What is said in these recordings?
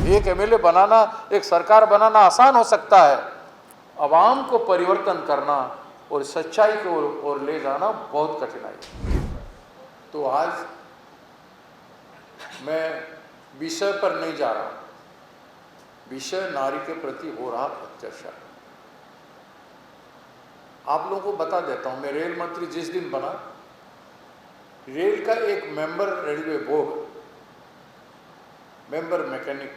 एक एमएलए बनाना, एक सरकार बनाना आसान हो सकता है, आवाम को परिवर्तन करना और सच्चाई की ओर ले जाना बहुत कठिनाई है। तो आज मैं विषय पर नहीं जा रहा, विषय नारी के प्रति हो रहा अत्याचार। आप लोगों को बता देता हूं, मैं रेल मंत्री जिस दिन बना, रेल का एक member, railway board member mechanic,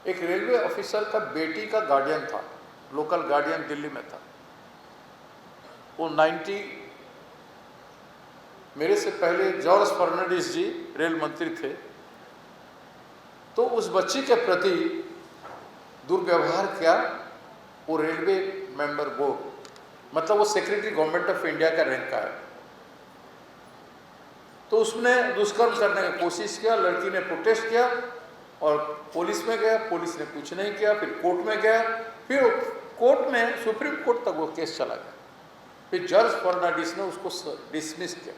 एक रेलवे ऑफिसर का बेटी का गार्डियन था, लोकल गार्डियन दिल्ली में था। वो 90, मेरे से पहले जॉर्ज फर्नांडिस जी रेल मंत्री थे, तो उस बच्ची के प्रति दुर्व्यवहार किया वो रेलवे मेंबर बोर्ड, मतलब वो सेक्रेटरी गवर्नमेंट ऑफ इंडिया का रैंक का है। तो उसने दुष्कर्म करने की कोशिश किया, लड़की ने प्रोटेस्ट किया और पुलिस में गया, पुलिस ने कुछ नहीं किया, फिर कोर्ट में गया, फिर कोर्ट में सुप्रीम कोर्ट तक वो केस चला गया। फिर जॉर्ज फर्नांडिस ने उसको डिसमिस किया।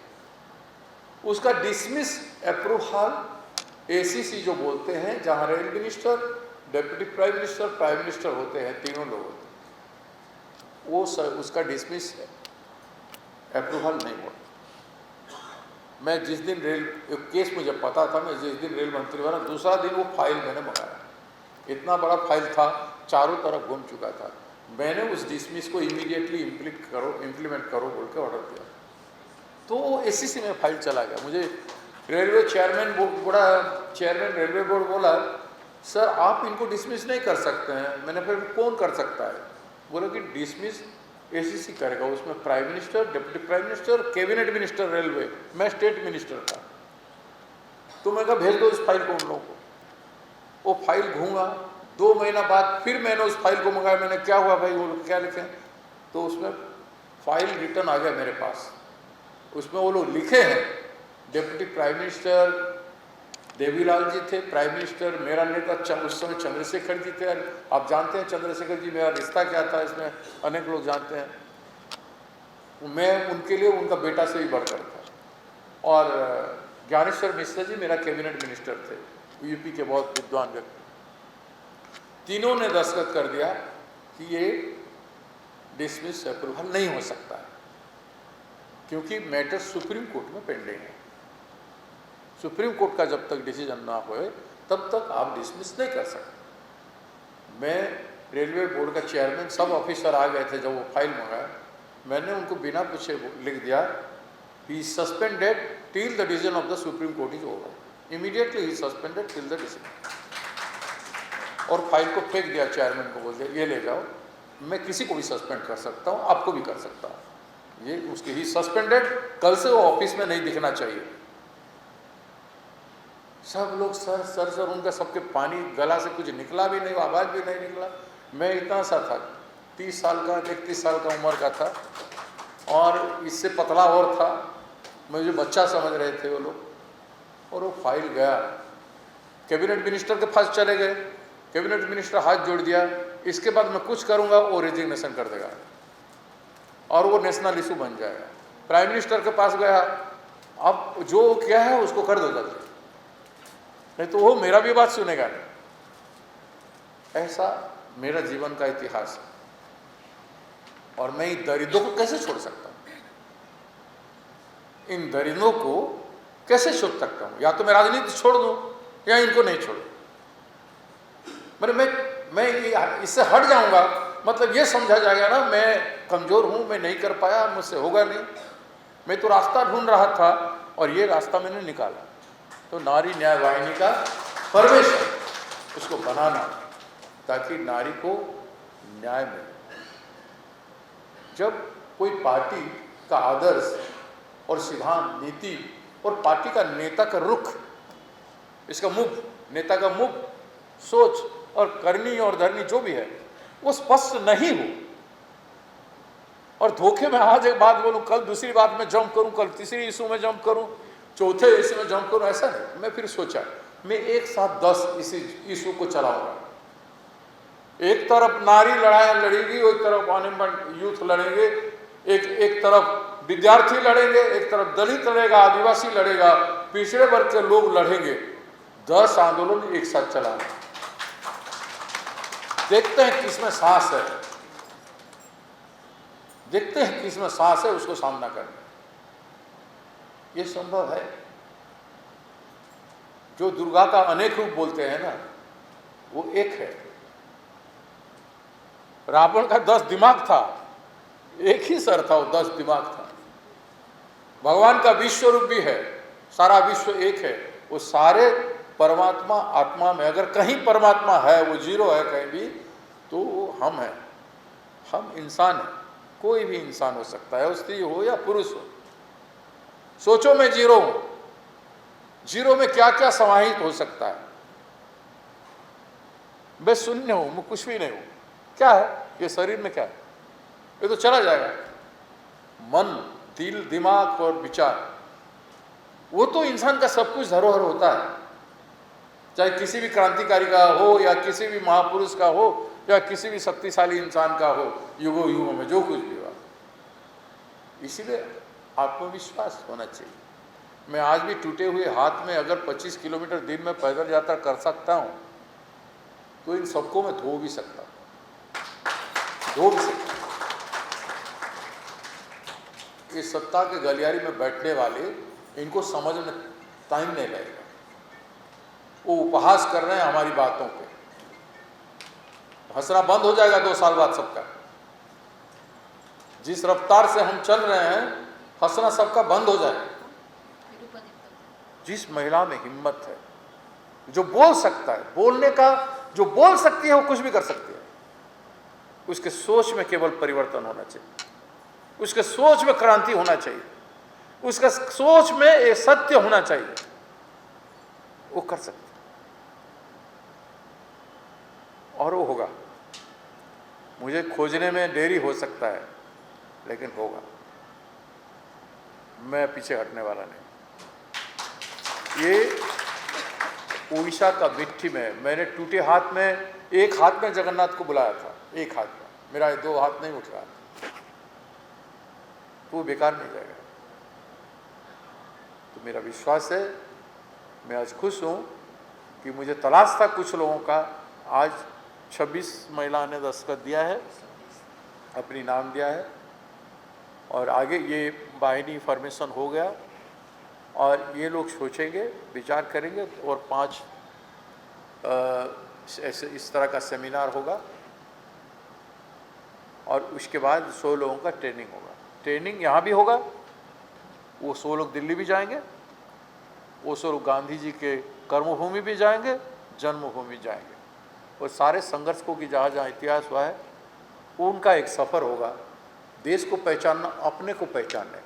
उसका डिसमिस अप्रूवल एसीसी जो बोलते हैं, जहां rail minister, deputy prime minister होते हैं, तीनों लोग होते हैं, वो उसका डिसमिस अप्रूवल नहीं हुआ। मैं जिस दिन केस मुझे पता था, मैं जिस दिन रेल मंत्री बना, दूसरा दिन वो फाइल मैंने मंगाया। इतना बड़ा फाइल था, चारों तरफ घूम चुका था। मैंने उस डिसमिस को इमीडिएटली इम्प्लीमेंट करो बोल के ऑर्डर दिया। तो वो एसीसी में फाइल चला गया। मुझे रेलवे चेयरमैन रेलवे बोर्ड बोला, सर आप इनको डिसमिस नहीं कर सकते हैं। मैंने फिर कौन कर सकता है? बोला कि डिसमिस एसीसी करेगा, उसमें prime minister, deputy prime minister, cabinet minister railway, मैं स्टेट मिनिस्टर था। तो मैं कहा भेज दो इस फाइल को उन लोगों को। वो फाइल घूंगा, 2 महीना बाद फिर मैंने उस फाइल को मंगाया। मैंने क्या हुआ भाई, वो क्या लिखे? तो उसमें फाइल रिटर्न आ गया मेरे पास। उसमें वो लोग लिखे हैं, deputy prime minister Devilal ji थे, प्राइम मिनिस्टर मेरा नेता उस समय चंद्रशेखर जी थे। आप जानते हैं चंद्रशेखर जी, मेरा रिश्ता क्या था, इसमें अनेक लोग जानते हैं। मैं उनके लिए उनका बेटा से ही बढ़कर था। और ज्ञानेश्वर मिश्रा जी मेरा कैबिनेट मिनिस्टर थे, यूपी के बहुत विद्वान व्यक्ति। तीनों ने दस्तखत कर दिया कि ये डिसमिस अप्रूवल नहीं हो सकता है, क्योंकि मैटर सुप्रीम कोर्ट में पेंडिंग है। सुप्रीम कोर्ट का जब तक डिसीजन ना होए तब तक आप डिसमिस नहीं कर सकते। मैं रेलवे बोर्ड का चेयरमैन, सब ऑफिसर आ गए थे जब वो फाइल मंगाया। मैंने उनको बिना पूछे लिख दिया, he suspended till the decision of the supreme court is over. Immediately he suspended till the decision. और फाइल को फेंक दिया, चेयरमैन को बोल दिया ये ले जाओ। मैं किसी को भी सस्पेंड कर सकता हूँ, आपको भी कर सकता हूँ। ये उसकी ही सस्पेंडेड, कल से वो ऑफिस में नहीं दिखना चाहिए। सब लोग सर उनका सबके पानी गला से कुछ निकला भी नहीं, आवाज भी नहीं निकला। मैं इतना सा था, 30 साल का 31 साल का उम्र का था, और इससे पतला और था। मुझे बच्चा समझ रहे थे वो लोग। और वो फाइल गया, कैबिनेट मिनिस्टर के पास चले गए। कैबिनेट मिनिस्टर हाथ जोड़ दिया, इसके बाद मैं कुछ करूंगा वो रेजिग्नेशन कर देगा और वो नेशनल इशू बन जाएगा। प्राइम मिनिस्टर के पास गया, अब जो क्या है उसको कर दो जल्दी, नहीं तो वो मेरा भी बात सुनेगा नहीं। ऐसा मेरा जीवन का इतिहास है। और मैं इन दरिद्रों को कैसे छोड़ सकता हूं? इन दरिद्रों को कैसे छोड़ सकता हूं? या तो मैं राजनीति छोड़ दूं या इनको नहीं छोड़ूं। मैं इससे हट जाऊंगा, मतलब ये समझा जाएगा ना मैं कमजोर हूं, मैं नहीं कर पाया, मुझसे होगा नहीं। मैं तो रास्ता ढूंढ रहा था और ये रास्ता मैंने निकाला। तो नारी न्याय वाहिनी का प्रवेश उसको बनाना, ताकि नारी को न्याय मिले। जब कोई पार्टी का आदर्श और सिद्धांत, नीति और पार्टी का नेता का रुख, इसका मुख, नेता का मुख, सोच और करनी और धरनी जो भी है वो स्पष्ट नहीं हो, और धोखे में आज एक बात बोलूं, कल दूसरी बात में जंप करूं, कल तीसरी इशू में जंप करूं, चौथे इशू में जंप करूं, ऐसा नहीं। मैं फिर सोचा मैं एक साथ 10 इशू को चलाऊंगा। एक तरफ नारी लड़ेगी, एक तरफ अनएम्प्लॉयड यूथ लड़ेंगे, एक तरफ विद्यार्थी लड़ेंगे, एक तरफ दलित लड़ेगा, आदिवासी लड़ेगा, पिछड़े वर्ग के लोग लड़ेंगे। 10 आंदोलन एक साथ चला रहे, देखते हैं किसमें साहस है, देखते हैं किसमें साहस है उसको सामना करना। ये संभव है। जो दुर्गा का अनेक रूप बोलते हैं ना, वो एक है। रावण का 10 दिमाग था, एक ही सर था, वो 10 दिमाग था। भगवान का विश्व रूप भी है, सारा विश्व एक है। वो सारे परमात्मा आत्मा में, अगर कहीं परमात्मा है, वो जीरो है कहीं भी, तो वो हम हैं, हम इंसान हैं। कोई भी इंसान हो सकता है, स्त्री हो या पुरुष हो। सोचो मैं जीरो हूं, जीरो में क्या क्या समाहित हो सकता है। मैं शून्य हूं, मैं कुछ भी नहीं हूं। क्या है ये शरीर में? क्या है? ये तो चला जाएगा। मन, दिल, दिमाग और विचार, वो तो इंसान का सब कुछ धरोहर होता है। चाहे किसी भी क्रांतिकारी का हो या किसी भी महापुरुष का हो या किसी भी शक्तिशाली इंसान का हो, युगों युगों में जो कुछ भी हुआ। इसीलिए आत्मविश्वास होना चाहिए। मैं आज भी टूटे हुए हाथ में अगर 25 किलोमीटर दिन में पैदल यात्रा कर सकता हूं, तो इन सबको मैं धो भी सकता हूं, धो भी सकता हूं। इस सत्ता के गलियारी में बैठने वाले, इनको समझ में टाइम नहीं लगेगा। वो उपहास कर रहे हैं हमारी बातों पे। हंसना बंद हो जाएगा 2 साल बाद सबका। जिस रफ्तार से हम चल रहे हैं, हंसना सबका बंद हो जाएगा। जिस महिला में हिम्मत है, जो बोल सकता है, बोलने का जो बोल सकती है वो कुछ भी कर सकती है, उसके सोच में केवल परिवर्तन होना चाहिए, उसके सोच में क्रांति होना चाहिए, उसका सोच में ये सत्य होना चाहिए, वो कर सकते और वो होगा। मुझे खोजने में देरी हो सकता है, लेकिन होगा। मैं पीछे हटने वाला नहीं। ये उड़ीसा का मिट्टी में मैंने टूटे हाथ में, एक हाथ में जगन्नाथ को बुलाया था, एक हाथ में, मेरा 2 हाथ नहीं उठ रहा, तो वो बेकार नहीं जाएगा। तो मेरा विश्वास है, मैं आज खुश हूँ कि मुझे तलाश था कुछ लोगों का। आज 26 महिला ने दस्तखत दिया है, अपनी नाम दिया है, और आगे ये बाहिनी फॉर्मेशन हो गया और ये लोग सोचेंगे, विचार करेंगे और 5 ऐसे इस तरह का सेमिनार होगा और उसके बाद 100 लोगों का ट्रेनिंग होगा। ट्रेनिंग यहाँ भी होगा, वो 100 लोग दिल्ली भी जाएंगे, वो 100 लोग गांधी जी के कर्मभूमि भी जाएंगे, जन्मभूमि जाएंगे, और सारे संघर्षों की जहाँ जहाँ इतिहास हुआ है उनका एक सफ़र होगा। देश को पहचानना, अपने को पहचानने का।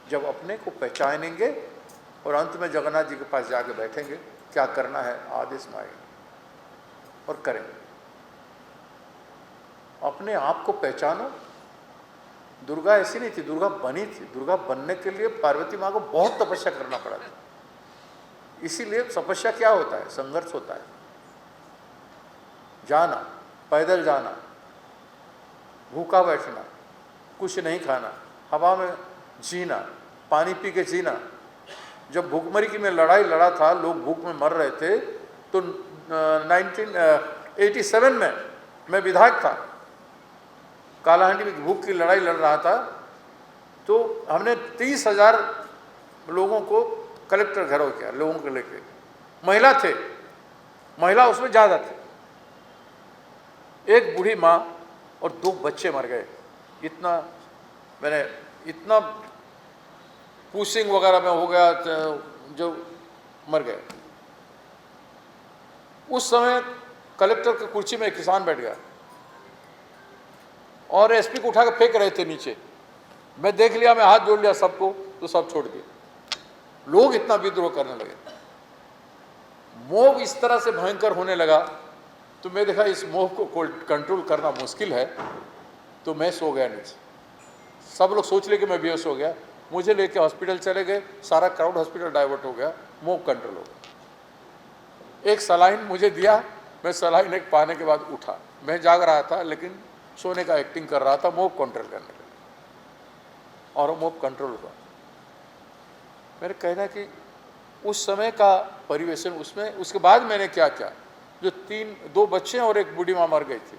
जब अपने को पहचानेंगे और अंत में जगन्नाथ जी के पास जाके बैठेंगे, क्या करना है आदेश मांगेंगे और करेंगे। अपने आप को पहचानो। दुर्गा ऐसी नहीं थी, दुर्गा बनी थी। दुर्गा बनने के लिए पार्वती माँ को बहुत तपस्या करना पड़ा था। इसीलिए तपस्या क्या होता है? संघर्ष होता है। जाना, पैदल जाना, भूखा बैठना, कुछ नहीं खाना, हवा में जीना, पानी पी के जीना। जब भूखमरी की में लड़ाई लड़ा था, लोग भूख में मर रहे थे, तो 1987 में मैं विधायक था, कालाहांडी में भूख की लड़ाई लड़ रहा था, तो हमने 30,000 लोगों को कलेक्टर घरों किया, लोगों को लेके। महिला थे, महिला उसमें ज़्यादा थे। एक बूढ़ी माँ और 2 बच्चे मर गए। इतना पुशिंग वगैरह में हो गया, जो मर गए। उस समय कलेक्टर की कुर्सी में एक किसान बैठ गया और एसपी को उठा के फेंक रहे थे नीचे। मैं देख लिया, मैं हाथ जोड़ लिया सबको, तो सब छोड़ दिए। लोग इतना विद्रोह करने लगे, मोह इस तरह से भयंकर होने लगा। तो मैं देखा इस मोह को कंट्रोल करना मुश्किल है, तो मैं सो गया नीचे। सब लोग सोच ले कि मैं बेहोश हो गया। मुझे लेके हॉस्पिटल चले गए, सारा क्राउड हॉस्पिटल डाइवर्ट हो गया, मोह कंट्रोल हो गया। एक सलाइन मुझे दिया, मैं सलाइन एक पाने के बाद उठा। मैं जाग रहा था लेकिन सोने का एक्टिंग कर रहा था, मोह कंट्रोल करने के लिए, और मोह कंट्रोल हुआ। मेरे कहना कि उस समय का परिवेशन उसमें। उसके बाद मैंने क्या किया, जो 2 बच्चे और एक बूढ़ी माँ मर गई थी,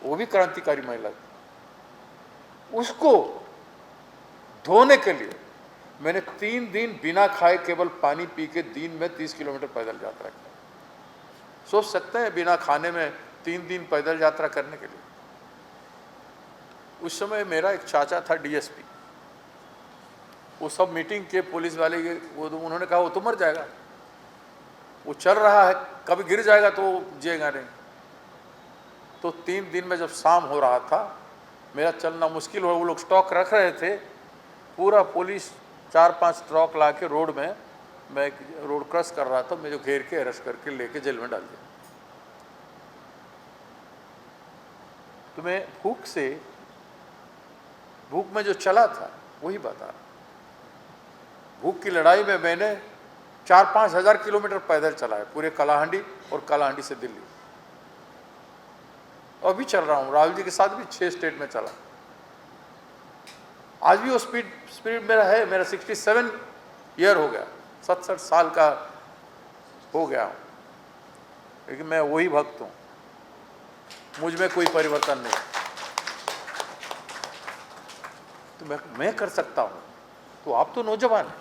वो भी क्रांतिकारी महिला थी, उसको धोने के लिए मैंने 3 दिन बिना खाए केवल पानी पी के दिन में 30 किलोमीटर पैदल यात्रा की। सोच सकते हैं बिना खाने में 3 दिन पैदल यात्रा करने के लिए। उस समय मेरा एक चाचा था डीएसपी, वो सब मीटिंग के पुलिस वाले के, वो तो उन्होंने कहा वो तो मर जाएगा, वो चल रहा है, कभी गिर जाएगा तो जिएगा नहीं। तो 3 दिन में जब शाम हो रहा था, मेरा चलना मुश्किल हो, वो लोग स्टॉक रख रहे थे, पूरा पुलिस 4-5 ट्रक ला के रोड में, मैं रोड क्रॉस कर रहा था, मुझे घेर के अरेस्ट करके लेके जेल में डाल दिया। तो मैं भूख में जो चला था वही बता रहा। भूख की लड़ाई में मैंने 4-5 हज़ार किलोमीटर पैदल चला है, पूरे कालाहांडी और कालाहांडी से दिल्ली। अभी चल रहा हूँ, राहुल जी के साथ भी 6 स्टेट में चला। आज भी वो स्पीड मेरा है। मेरा 67 ईयर हो गया, 67 साल का हो गया हूँ, लेकिन मैं वही भक्त हूँ, मुझ में कोई परिवर्तन नहीं। तो मैं कर सकता हूँ, तो आप तो नौजवान हैं,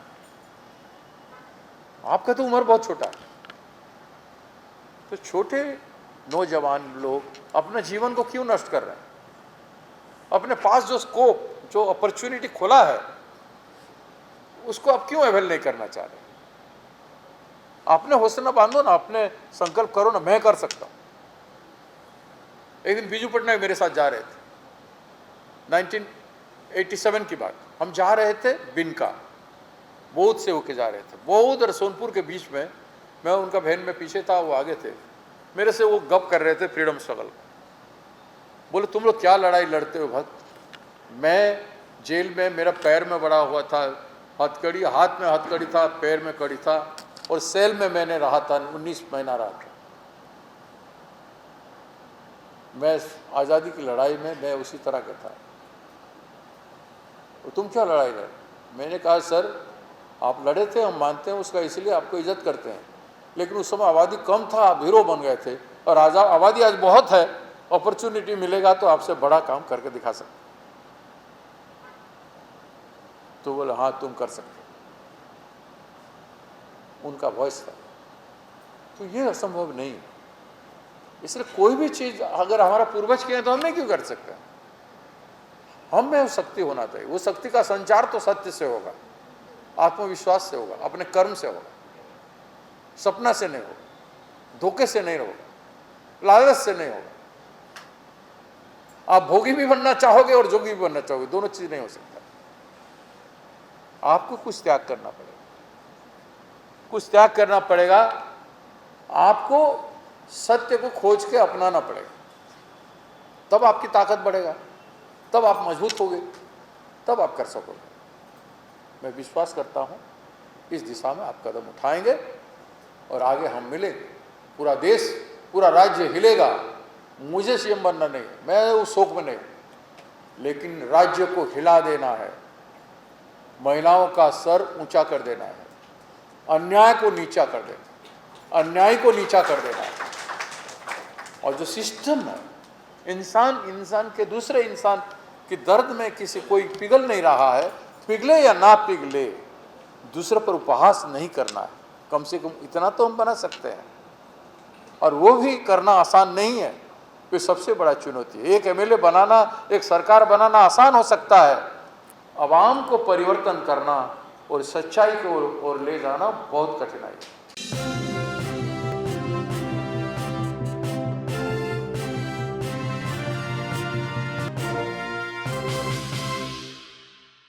आपका तो उम्र बहुत छोटा है। तो छोटे नौजवान लोग अपने जीवन को क्यों नष्ट कर रहे हैं? अपने पास जो स्कोप, जो अपॉर्चुनिटी खुला है, उसको आप क्यों अवेल नहीं करना चाह रहे? आपने हौसला बांधो ना, अपने संकल्प करो ना, मैं कर सकता हूं। एक दिन बीजू पटनायक मेरे साथ जा रहे थे, 1987 की बात। हम जा रहे थे बिनका, बौद्ध से होके जा रहे थे। बौद्ध और सोनपुर के बीच में, मैं उनका वैन में पीछे था, वो आगे थे। मेरे से वो गप कर रहे थे फ्रीडम स्ट्रगल। बोले तुम लोग क्या लड़ाई लड़ते हो भक्त? मैं जेल में, मेरा पैर में बड़ा हुआ था हथकड़ी, हाथ में हथकड़ी था, पैर में कड़ी था, और सेल में मैंने रहा था, 19 महीना रहा था। मैं आज़ादी की लड़ाई में मैं उसी तरह का था। तो तुम क्या लड़ाई लड़े? मैंने कहा सर आप लड़े थे, हम मानते हैं उसका, इसलिए आपको इज्जत करते हैं, लेकिन उस समय आबादी कम था, आप हीरो बन गए थे, और आबादी आज बहुत है, अपॉर्चुनिटी मिलेगा तो आपसे बड़ा काम करके दिखा सकते। तो बोले हाँ तुम कर सकते, उनका वॉइस था। तो ये असंभव नहीं है। इसलिए कोई भी चीज अगर हमारा पूर्वज किए तो हम नहीं क्यों कर सकते? हम में शक्ति होना चाहिए। वो शक्ति का संचार तो सत्य से होगा, आत्मविश्वास से होगा, अपने कर्म से होगा, सपना से नहीं होगा, धोखे से नहीं होगा, लालच से नहीं होगा। आप भोगी भी बनना चाहोगे और जोगी भी बनना चाहोगे, दोनों चीज नहीं हो सकता। आपको कुछ त्याग करना पड़ेगा, कुछ त्याग करना पड़ेगा। आपको सत्य को खोज के अपनाना पड़ेगा, तब आपकी ताकत बढ़ेगा, तब आप मजबूत होगे, तब आप कर सकोगे। मैं विश्वास करता हूं इस दिशा में आप कदम उठाएंगे और आगे हम मिलेंगे। पूरा देश, पूरा राज्य हिलेगा। मुझे सीएम बनना नहीं, मैं उस शौक में नहीं, लेकिन राज्य को हिला देना है, महिलाओं का सर ऊंचा कर देना है, अन्याय को नीचा कर देना, अन्याय को नीचा कर देना है। और जो सिस्टम है, इंसान के दूसरे इंसान के दर्द में किसी कोई पिघल नहीं रहा है, पिघले या ना पिघले, दूसरे पर उपहास नहीं करना है। कम से कम इतना तो हम बना सकते हैं, और वो भी करना आसान नहीं है। ये सबसे बड़ा चुनौती है। एक एमएलए बनाना, एक सरकार बनाना आसान हो सकता है, आवाम को परिवर्तन करना और सच्चाई की ओर ले जाना बहुत कठिनाई है।